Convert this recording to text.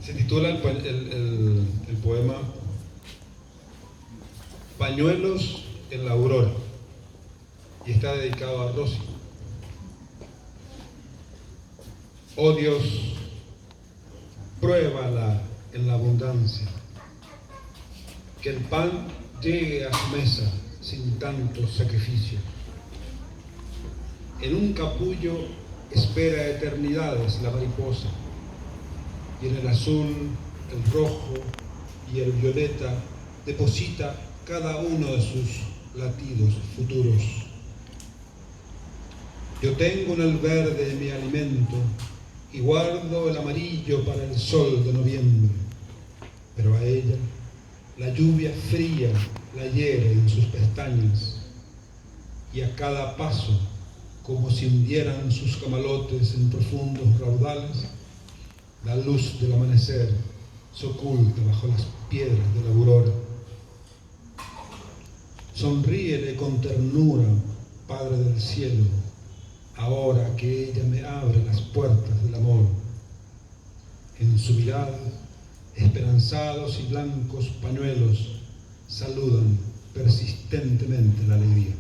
Se titula el poema Pañuelos en la aurora y está dedicado a Rosy. Oh Dios, pruébala en la abundancia, que el pan llegue a su mesa sin tantos sacrificios. En un capullo espera eternidades la mariposa, y en el azul, el rojo y el violeta deposita cada uno de sus latidos futuros. Yo tengo en el verde mi alimento y guardo el amarillo para el sol de noviembre, pero a ella la lluvia fría la hiere en sus pestañas, y a cada paso, como si hundieran sus camalotes en profundos raudales, la luz del amanecer se oculta bajo las piedras de la aurora. Sonríele con ternura, Padre del cielo, ahora que ella me abre las puertas del amor. En su mirada, esperanzados y blancos pañuelos saludan persistentemente la alegría.